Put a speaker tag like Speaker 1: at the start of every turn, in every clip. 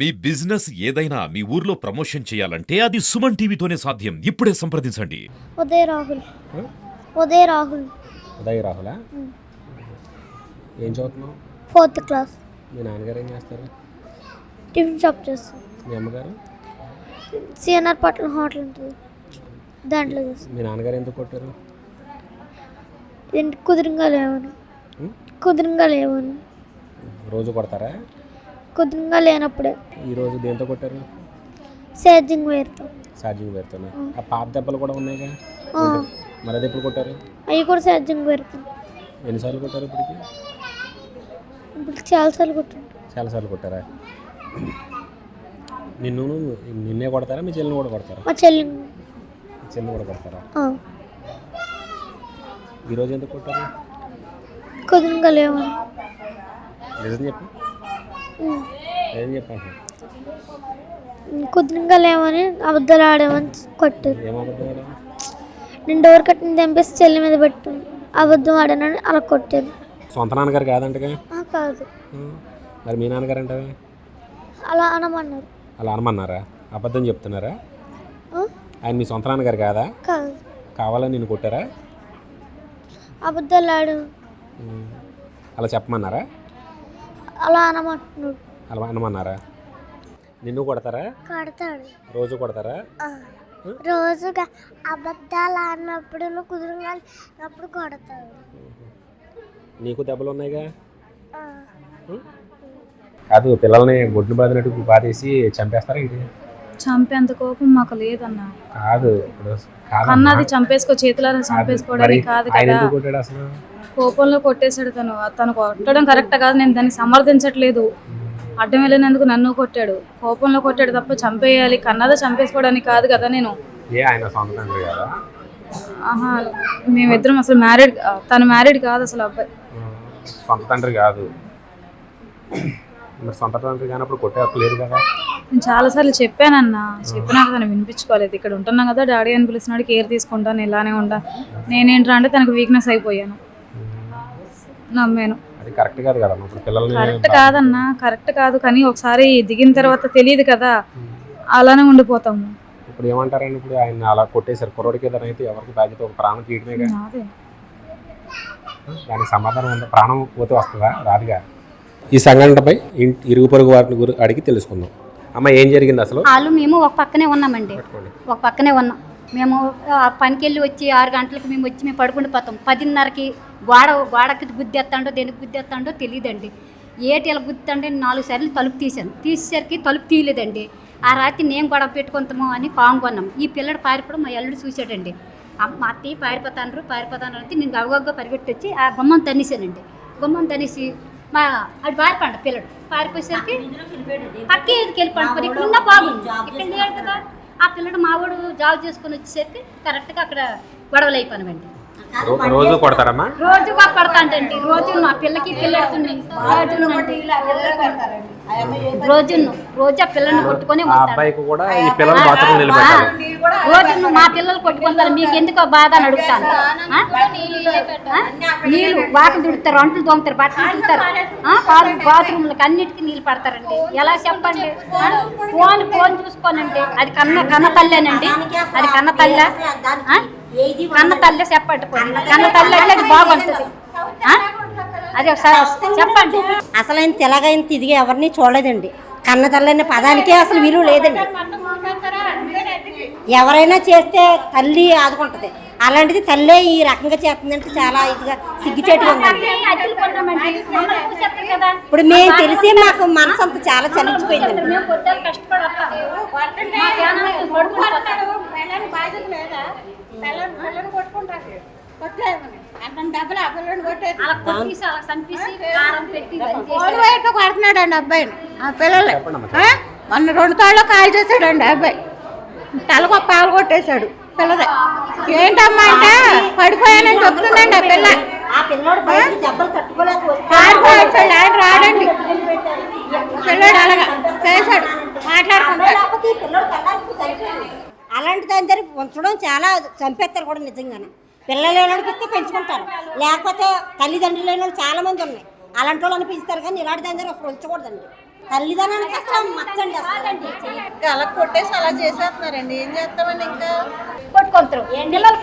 Speaker 1: మీ business ఏదైనా మీ ఊర్లో promotion చేయాలంటే అది సుమన్ టీవీతోనే సాధ్యం. ఇప్పుడే సంప్రదించండి.
Speaker 2: ఉదయ్ రాహుల్. ఉదయ్ రాహుల్.
Speaker 3: ఉదయ్ రాహులా? ఏం చదువుతున్నావు?
Speaker 2: 4th class.
Speaker 3: మీ నాన్నగారు ఏం చేస్తారు?
Speaker 2: టిఫిన్ షాప్ చేస్తాను.
Speaker 3: మీ అమ్మగారు?
Speaker 2: సిఎన్ఆర్ పట్ల హోటల్ ఉంటుంది, దాంట్లో చేస్తాను.
Speaker 3: మీ నాన్నగారు ఎందుకు కొట్టారు?
Speaker 2: కుదురుగా లేవని. కుదురుగా లేవని.
Speaker 3: రోజు కొడతారా?
Speaker 2: కుదురుగా లేనప్పుడే.
Speaker 3: ఈరోజు దేంతో కొట్టారు?
Speaker 2: ఛార్జింగ్ వైర్తో.
Speaker 3: ఛార్జింగ్ వైర్తోనే. ఆ పాత దెబ్బలు కూడా ఉన్నాయిగా, మరి అది ఎప్పుడు కొట్టారు?
Speaker 2: అవి కూడా ఛార్జింగ్ వైర్తో.
Speaker 3: ఎన్నిసార్లు కొట్టారు ఇప్పటికి?
Speaker 2: ఇప్పుడు చాలాసార్లు కొట్టాను.
Speaker 3: చాలాసార్లు కొట్టారా? నిన్నే కొడతారా, మీ చెల్లిని కూడా కొడతారా?
Speaker 2: మా చెల్లిని
Speaker 3: కూడా కొడతారా? ఈరోజు ఎందుకు కొట్టారు?
Speaker 2: కుదురుగా లేవని.
Speaker 3: నిజం చెప్పు. ఏం చెప్పాను?
Speaker 2: కుదురుగా లేవని అబద్ధాలు ఆడేమని కొట్టారు.
Speaker 3: ఏం అబద్ధాలు?
Speaker 2: నేను డోర్ కట్టిన తెంపేసి చెల్లి మీద పెట్టు అబద్ధం ఆడానని అలా కొట్టారు.
Speaker 3: సొంత నాన్నగారు కాదంటగా?
Speaker 2: కాదు.
Speaker 3: మరి మీ నాన్నగారు అంటే
Speaker 2: అలా అనమన్నారు.
Speaker 3: అలా అనమన్నారా? అబద్ధం చెప్తున్నారా? ఆయన మీ సొంత నాన్నగారు కాదా?
Speaker 2: కాదు.
Speaker 3: కావాలని నిన్ను కొట్టారా?
Speaker 2: అబద్ధాలు ఆడు
Speaker 3: అలా చెప్పమన్నారా?
Speaker 2: అలా అనమంటున్నాడు.
Speaker 3: అలా అనమన్నారా? నిన్ను కొడతారా?
Speaker 2: కొడతాడు.
Speaker 3: రోజు కొడతారా?
Speaker 2: రోజుగా అబద్ధాలు ఆడినప్పుడు కుదురుగా అప్పుడు కొడతాడు.
Speaker 3: నీకు దెబ్బలు ఉన్నాయిగా? కాదు, పిల్లల్ని గొడ్డు బాదినట్టు బాధేసి చంపేస్తారా? ఇది
Speaker 4: చంపేంత కోపం మాకు లేదన్న.
Speaker 3: కాదు, ఇప్పుడు
Speaker 4: అన్నది చంపేసుకో, చేతులారా చంపేసుకోవడానికి కాదు కదా.
Speaker 3: కొట్టాడు అసలు?
Speaker 4: కోపంలో కొట్టేశాడు. తను కొట్టడం కరెక్ట్ కాదు, నేను దాన్ని సమర్థించట్లేదు. అడ్డం వెళ్ళినందుకు నన్ను కొట్టాడు, కోపంలో కొట్టాడు తప్ప చంపేయాలి కన్నదా చంపేసుకోవడానికి కాదు కదా. నేను ఆహా, మేమిద్దరం అసలు మ్యారీడ్, తను మ్యారీడ్ కాదు అసలు. అబ్బాయి
Speaker 3: సొంత తండ్రి కాదు. మరి సొంత తండ్రి కానప్పుడు కొట్టే హక్కు లేదు కదా.
Speaker 4: నేను చాలాసార్లు చెప్పానన్నా, చెప్పినాక తను వినిపించుకోలేదు. ఇక్కడ ఉంటున్నాం కదా, డాడీ అని పిలిచినాడు, కేర్ తీసుకుంటాను, ఇలానే ఉంటా. నేనేంట్రా అంటే తనకు వీక్నెస్ అయిపోయాను, నమ్మాను.
Speaker 3: కరెక్ట్ కాదు కదా.
Speaker 4: కరెక్ట్ కాదన్నా, కరెక్ట్ కాదు. కానీ ఒకసారి దిగిన తర్వాత తెలియదు కదా, అలానే ఉండిపోతాము.
Speaker 3: ఇప్పుడు ఏమంటారండి? ఇప్పుడు ఆయన అలా కొట్టేశారు, కుర్రోడికి ఏదైనా అయితే ఎవరికి బాధ్యత? ఒక ప్రాణం తీయడమే కదా. దానికి సమాధానం ఉందా? ప్రాణం పోతే వస్తుందా? రాదుగా. ఈ సంఘటనపై ఇరుగు పొరుగు వారిని అడిగి తెలుసుకుందాం. అమ్మ, ఏం జరిగింది అసలు?
Speaker 5: వాళ్ళు మేము ఒక పక్కనే ఉన్నామండి, ఒక పక్కనే ఉన్నాం. మేము పనికి వెళ్ళి వచ్చి 6 గంటలకు మేము వచ్చి మేము పడుకుంటూ పోతాం. 10:30కి గోడకి గుద్దేస్తాడో దేనికి గుద్దేస్తాడో తెలియదండి. ఏటి ఇలా గుద్దుతాండే 4 సార్లు తలుపు తీసాను. తీసేసరికి తలుపు తీయలేదండి. ఆ రాత్రి నేను గొడవ పెట్టుకుంటాము అని కాంగొన్నాం. ఈ పిల్లడు పారిపోవడం మా అల్లుడు చూశాడండి. మా అత్తయ్య పారిపోతాను అంటే నేను గవగగ్గ పరిగెట్టి వచ్చి ఆ గుమ్మం తన్నేసానండి. గుమ్మం తన్నేసి అది పారిపోండి పిల్లడు. పారిపోయేసరికి పక్క ఏదికి వెళ్ళిపోండి, ఇక్కడ ఉన్నా బాగుంది, ఇక్కడ లేదు కదా. ఆ పిల్లడు మావాడు జాబ్ చేసుకుని వచ్చేసరికి కరెక్ట్గా అక్కడ గొడవలు అయిపోయినామండి.
Speaker 3: రోజు కొడతారమ్మా?
Speaker 5: రోజుగా కొడతాంటండి. రోజు ఆ పిల్లకి పిల్లడుతుంది, రోజు ఆ పిల్లల్ని కొట్టుకొని రోజు మా పిల్లలు కొట్టుకుంటారు. మీకు ఎందుకో బాధ అని అడుగుతాను. నీళ్ళు వాటర్ తుడుతారు, అంట్లు తోముతారు, బట్టలు తుడతారు, బాత్రూమ్లకి అన్నిటికీ నీళ్ళు పడతారండి. ఎలా చెప్పండి? ఫోన్ చూసుకోనండి. అది కన్న తల్లేనండి, అది కన్న తల్లె. కన్న తల్లి చెప్పండి, కన్న తల్లి అంటే అది బాగుంటుంది. అది చెప్పండి.
Speaker 6: అసలు ఆయన తెలగైన తిరిగి ఎవరిని చూడలేదండి. కన్న తల్లి అనే పదానికే అసలు విలువ లేదండి. ఎవరైనా చేస్తే తల్లి ఆదుకుంటుంది, అలాంటిది తల్లే ఈ రకంగా చేస్తుందంటే చాలా ఇదిగా సిగ్గుచేటుగా ఉందండి. ఇప్పుడు మేము తెలిసి మాకు మనసు అంతా చాలా చలించిపోయిందండి.
Speaker 7: కొడుతున్నాడండి అబ్బాయిని. ఆ పిల్లలు మొన్న 2 తాళ్ళు కాల్ చేశాడండి అబ్బాయి. తలకు పాలు కొట్టేశాడు పిల్లదే. ఏంటమ్మా అంటే పడిపోయానని చెప్తుందండి ఆ పిల్ల. పారిపోయాడు, ఆయన రాడండి. పిల్లడు అలాగా చేశాడు, మాట్లాడుకుంటాడు.
Speaker 6: అలాంటి దాని దగ్గర ఉంచడం చాలా చంపేస్తారు కూడా నిజంగానే. పిల్లలు లేనివాడికి ఇస్తే పెంచుకుంటారు, లేకపోతే తల్లిదండ్రులు లేని వాళ్ళు చాలా మంది ఉన్నాయి. అలాంటి వాళ్ళు అనిపిస్తారు, కానీ ఇలాంటి దాని దగ్గర అసలు ఉంచకూడదండి. తల్లిదండ్రులకి అసలు మచ్చండి అసలు.
Speaker 7: అలా కొట్టేసి అలా చేసేస్తున్నారండి. ఏం చేస్తామండి ఇంకా?
Speaker 5: కొట్టుకుంటారు పిల్లలు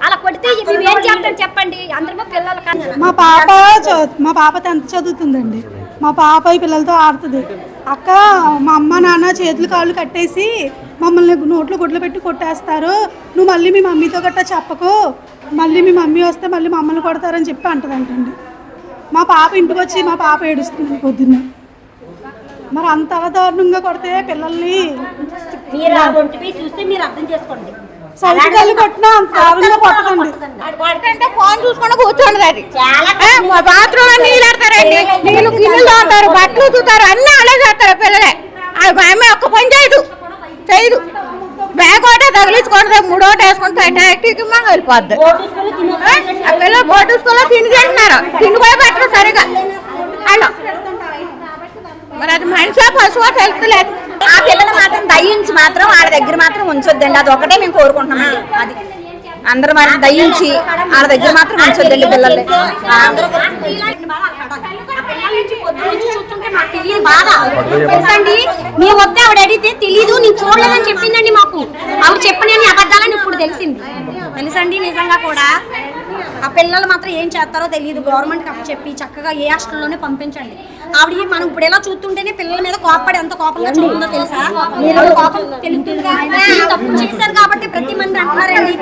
Speaker 5: అలా కొడితే మేము ఏం చేస్తాం చెప్పండి? అందరూ పిల్లలు కన్నా
Speaker 8: మా పాప 10th చదువుతుందండి. మా పాప ఈ పిల్లలతో ఆడుతుంది. అక్క మా అమ్మ నాన్న చేతులు కాళ్ళు కట్టేసి మమ్మల్ని నోట్లో గుడ్లు పెట్టి కొట్టేస్తారు, నువ్వు మళ్ళీ మీ మమ్మీతో గట్టా చెప్పకు, మళ్ళీ మీ మమ్మీ వస్తే మళ్ళీ మమ్మల్ని కొడతారని చెప్పి అంటదంటండి. మా పాప ఇంటికి వచ్చి మా పాప ఏడుస్తుంది పొద్దున్న. మరి అంతలా దారుణంగా కొడితే పిల్లల్ని
Speaker 6: మీరు ఆ ఒంటిపై చూస్తే మీరు అర్థం చేసుకోండి.
Speaker 8: సైకిల్ కొట్టినా అంత దారుణంగా కొట్టదండి.
Speaker 7: వాడికంటే ఫోన్ చూసుకొని కూర్చోండి. అది బాత్రూమ్ నీళ్ళు ఆడతారండి, నీళ్ళు గిన్నెలు తోతారు, బట్టలు తూతారు, అన్నీ అలా చేస్తారు పిల్లలే. ఆమె ఒక్క పని చేయదు. బ్యాగ్ ఒకటే తగిలించుకుంటుంది, 3 ఒకటి వేసుకుంటే యాక్టివ్కి మనం వెళ్ళిపోద్ది. ఆ పిల్లలు బోర్డు స్కూల్లో తిని తింటున్నారు, తిండి కూడా పెట్టరు సరిగా. అలా మరి అది మనిషి పశువు తెలుస్తలేదు.
Speaker 9: ఆ పిల్లలు మాత్రం దయించి మాత్రం వాళ్ళ దగ్గర మాత్రం ఉంచొద్దండి. అది ఒకటే మేము కోరుకుంటున్నాం. అది అందరూ మనం దయించి వాళ్ళ దగ్గర మాత్రం ఉంచొద్దండి పిల్లల్ని.
Speaker 5: తెలుసండి, మీ వద్ద ఆవిడ అడిగితే తెలీదు, నేను చూడలేదని చెప్పిందండి మాకు. ఆవిడ చెప్పని అబద్ధాలని ఇప్పుడు తెలిసింది. తెలుసండి, నిజంగా కూడా ఆ పిల్లలు మాత్రం ఏం చేస్తారో తెలియదు. గవర్నమెంట్కి అప్పు చెప్పి చక్కగా ఏ హాస్టల్లోనే పంపించండి. ఆవిడ మనం ఇప్పుడు ఎలా చూస్తుంటేనే పిల్లల మీద కోపడి ఎంత కోపంగా చూస్తుందో తెలుసా? తప్పు చేశారు కాబట్టి ప్రతి మంది అంటున్నారండి.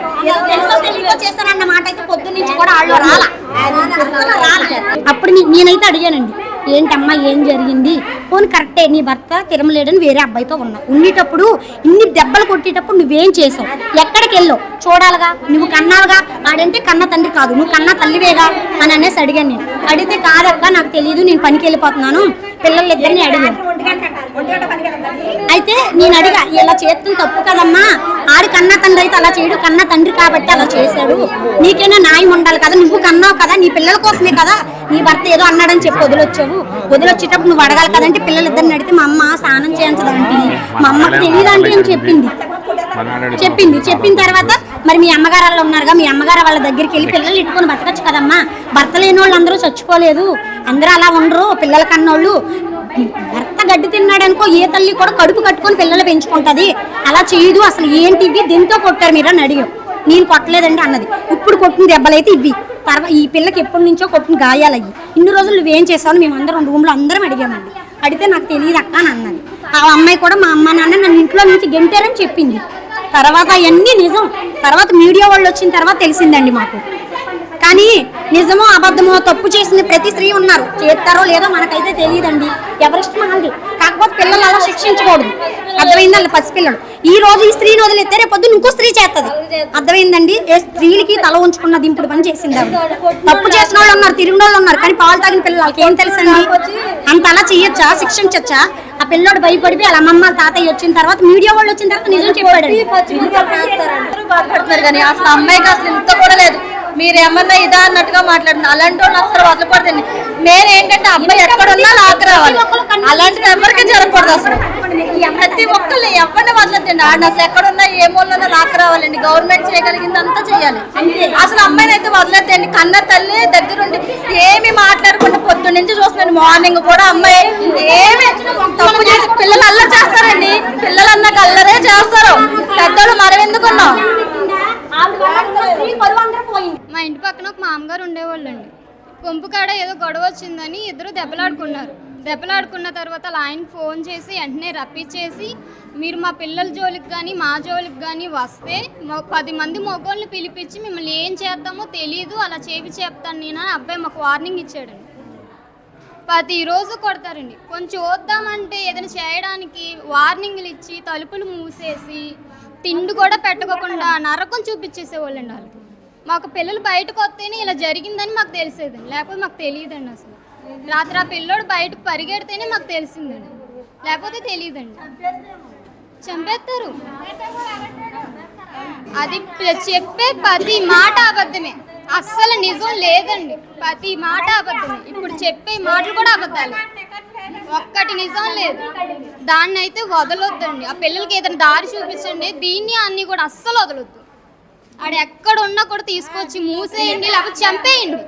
Speaker 5: తెలుసో తెలియదో చేశారన్న మాట అయితే పొద్దున్న నుంచి కూడా వాళ్ళు రాలా. అప్పుడు నేనైతే అడిగానండి, ఏంటమ్మా ఏం జరిగింది? పోనీ కరెక్టే, నీ భర్త తిరమలేడని వేరే అబ్బాయితో ఉన్నావు, ఉండేటప్పుడు ఇన్ని దెబ్బలు కొట్టేటప్పుడు నువ్వేం చేసావు? ఎక్కడికి వెళ్ళావు? చూడాలిగా, నువ్వు కన్నావుగా. ఆడంటే కన్న తండ్రి కాదు, నువ్వు కన్నా తల్లివేగా అని అనేసి అడిగాను. నేను అడిగితే కాదక్క నాకు తెలియదు, నేను పనికి వెళ్ళిపోతున్నాను, పిల్లలిద్దరిని అడిగాను. అయితే నేను అడిగా, ఇలా చేస్తుంది తప్పు కదమ్మా, ఆడి కన్నా తండ్రి అయితే అలా చేయడు, కన్నా తండ్రి కాబట్టి అలా చేశాడు, నీకైనా న్యాయం ఉండాలి కదా, నువ్వు కన్నావు కదా, నీ పిల్లల కోసమే కదా నీ భర్త ఏదో అన్నాడని చెప్పి వదిలొచ్చావు, వదిలొచ్చేటప్పుడు నువ్వు అడగాలి కదంటే పిల్లలిద్దరిని అడిగితే మా అమ్మ స్నానం చేయించదంటే మా అమ్మకి తెలియదంటే అని చెప్పిన తర్వాత మరి మీ అమ్మగారు వాళ్ళు ఉన్నారుగా, మీ అమ్మగారు వాళ్ళ దగ్గరికి వెళ్ళి పిల్లలు ఇట్టుకొని బతకచ్చు కదమ్మా, భర్త లేని వాళ్ళు అందరూ చచ్చిపోలేదు, అందరూ అలా ఉండరు, పిల్లల కన్నోళ్ళు. భర్త గడ్డి తిన్నాడనుకో ఏ తల్లి కూడా కడుపు కట్టుకొని పిల్లలు పెంచుకుంటది, అలా చేయదు, అసలు ఏంటివి దీంతో కొట్టారు మీరు అని అడిగాం. నేను కొట్టలేదండి అన్నది. ఇప్పుడు కొట్టిన దెబ్బలైతే ఇవి, తర్వాత ఈ పిల్లకి ఎప్పటి నుంచో కొట్టిన గాయాలు అయ్యి, ఇన్ని రోజులు నువ్వేం చేసావు మేము అందరం రూమ్లో అందరం అడిగామండి. అడిగితే నాకు తెలియదు అక్క అని అన్నది. ఆ అమ్మాయి కూడా మా అమ్మ నాన్న నన్ను ఇంట్లో నుంచి గెంటారని చెప్పింది. తర్వాత అవన్నీ నిజం, తర్వాత మీడియా వాళ్ళు వచ్చిన తర్వాత తెలిసిందండి మాకు. కానీ నిజమో అబద్ధమో తప్పు చేసిన ప్రతి స్త్రీ ఉన్నారు, చేస్తారో లేదో మనకైతే తెలియదండి, ఎవరిష్టం వాళ్ళది. కాకపోతే పిల్లలు అలా శిక్షించకూడదు, అర్థమైంది? వాళ్ళ పసిపిల్లలు ఈ రోజు ఈ స్త్రీని వదిలేస్తే రేపు పొద్దున్న ఇంకో స్త్రీ చేస్తుంది, అర్థమైందండి? ఏ స్త్రీలకి తల ఉంచుకున్న దింపుడు పని చేసింది ఆవిడ. తప్పు చేసిన వాళ్ళు ఉన్నారు, తిరిగిన వాళ్ళు ఉన్నారు, కానీ పాలు తాగిన పిల్లలకి ఏం తెలుసండి? అంత అలా చెయ్యొచ్చా, శిక్షించచ్చా? ఆ పిల్లోడు భయపడిపోయి వాళ్ళ అమ్మమ్మ తాతయ్య వచ్చిన తర్వాత మీడియా వాళ్ళు వచ్చిన తర్వాత నిజం చెప్పాడు.
Speaker 4: బాధపడుతున్నారు కానీ అసలు అమ్మాయికి అసలు ఇంత కూడా లేదు. మీరు ఏమన్నా ఇదా అన్నట్టుగా మాట్లాడుతున్నారు. అలాంటి వాళ్ళు అసలు వదలకూడదండి. మెయిన్ ఏంటంటే అబ్బాయి ఎక్కడున్నా లాక్ రావాలి, అలాంటిది ఎవరికి జరగకూడదు. అసలు ప్రతి ఒక్కళ్ళు ఎవరిని వదలద్దండి. ఆడిని అసలు ఎక్కడున్నా ఏ మూలన్నా లాక్ రావాలండి. గవర్నమెంట్ చేయగలిగింది అంతా చేయాలి. అసలు అమ్మాయిని అయితే వదలద్దండి. కన్న తల్లి దగ్గరుండి ఏమి మాట్లాడకుండా పొద్దున్న నుంచి చూస్తున్నాను. మార్నింగ్ కూడా అమ్మాయి ఏమి తప్పు చేసి పిల్లలు అల్లరి చేస్తారండి. పిల్లలు అన్నాక అల్లరే చేస్తారు, పెద్దోళ్ళు మనం ఎందుకున్నాం?
Speaker 10: మా ఇంటి పక్కన ఒక మామగారు ఉండేవాళ్ళు అండి. కొంపు కాడ ఏదో గొడవ వచ్చిందని ఇద్దరు దెబ్బలాడుకున్న తర్వాత ఆయనకి ఫోన్ చేసి వెంటనే రప్పించేసి, మీరు మా పిల్లల జోలికి కానీ మా జోలికి కానీ వస్తే 10 మంది మగోళ్ళని పిలిపించి మిమ్మల్ని ఏం చేద్దామో తెలియదు, అలా చెప్తాను నేను అని అబ్బాయి మాకు వార్నింగ్ ఇచ్చాడండి. ప్రతిరోజు కొడతారండి. కొంచెం వద్దామంటే ఏదైనా చేయడానికి వార్నింగ్లు ఇచ్చి తలుపులు మూసేసి తిండి కూడా పెట్టుకోకుండా నరకం చూపించేసేవాళ్ళండి వాళ్ళకి. మాకు పిల్లలు బయటకు వస్తేనే ఇలా జరిగిందని మాకు తెలిసేదండి, లేకపోతే మాకు తెలియదండి. అసలు రాత్రి ఆ పిల్లోడు బయటకు పరిగెడితేనే మాకు తెలిసిందండి, లేకపోతే తెలియదండి. చంపేస్తారు. అది చెప్పే ప్రతి మాట అబద్ధమే, అస్సలు నిజం లేదండి. ప్రతి మాట అబద్ధమే. ఇప్పుడు చెప్పే మాటలు కూడా అబద్ధాలు, ఒక్కటి నిజం లేదు. దాన్ని అయితే వదలొద్దండి. ఆ పిల్లలకి ఏదైనా దారి చూపించండి. దీన్ని అన్ని కూడా అస్సలు వదలొద్దు. ఆడ ఎక్కడ ఉన్నా కూడా తీసుకొచ్చి మూసేయండి, లేకపోతే చంపేయండి.